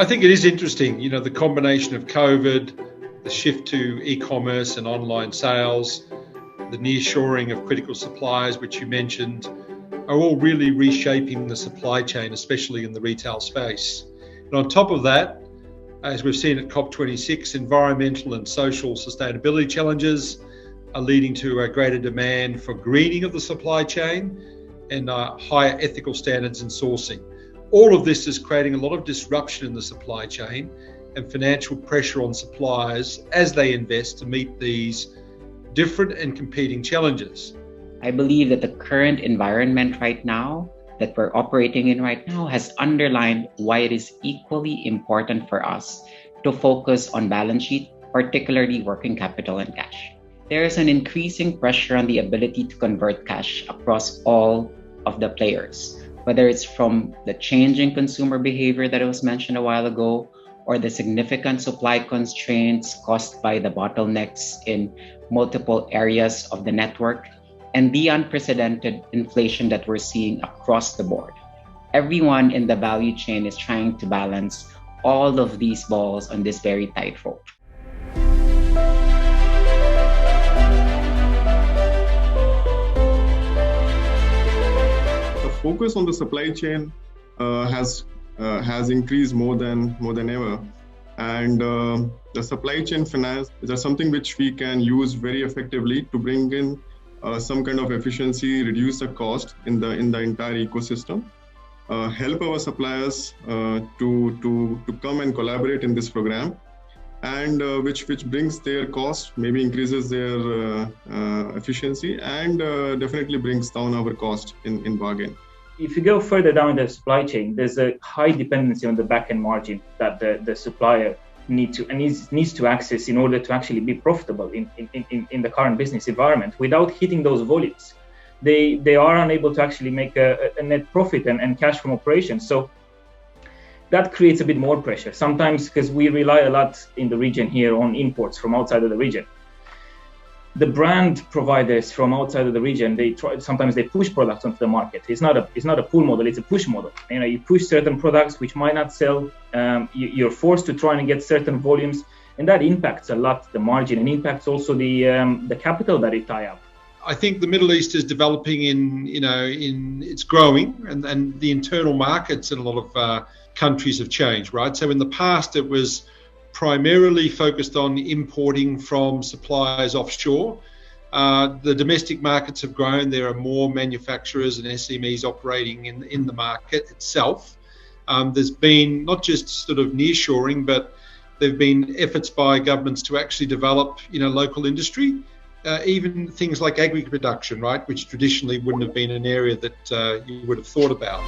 think it is interesting, the combination of COVID, the shift to e-commerce and online sales, the nearshoring of critical supplies, which you mentioned, are all really reshaping the supply chain, especially in the retail space. And on top of that, as we've seen at COP26, environmental and social sustainability challenges are leading to a greater demand for greening of the supply chain and higher ethical standards in sourcing. All of this is creating a lot of disruption in the supply chain and financial pressure on suppliers as they invest to meet these different and competing challenges. I believe that the current environment right now that we're operating in right now has underlined why it is equally important for us to focus on balance sheet, particularly working capital and cash. There is an increasing pressure on the ability to convert cash across all of the players, whether it's from the changing consumer behavior that was mentioned a while ago, or the significant supply constraints caused by the bottlenecks in multiple areas of the network, and the unprecedented inflation that we're seeing across the board. Everyone in the value chain is trying to balance all of these balls on this very tightrope. The focus on the supply chain has increased more than ever, and the supply chain finance is something which we can use very effectively to bring in some kind of efficiency, reduce the cost in the entire ecosystem, help our suppliers to come and collaborate in this program, and which brings their cost, maybe increases their efficiency, and definitely brings down our cost in bargain. If you go further down the supply chain, there's a high dependency on the back-end margin that the supplier needs to access in order to actually be profitable in the current business environment. Without hitting those volumes, they are unable to actually make a net profit and cash from operations. So that creates a bit more pressure. Sometimes, because we rely a lot in the region here on imports from outside of the region. The brand providers from outside of the region, sometimes they push products onto the market. It's not a pull model, it's a push model. You push certain products which might not sell. You're forced to try and get certain volumes, and that impacts a lot the margin and impacts also the capital that it tie up. I think the Middle East is developing it's growing, and the internal markets in a lot of countries have changed, right? So in the past, it was primarily focused on importing from suppliers offshore. The domestic markets have grown. There are more manufacturers and SMEs operating in the market itself. There's been not just sort of nearshoring, but there have been efforts by governments to actually develop, local industry, even things like agri production, right, which traditionally wouldn't have been an area that you would have thought about.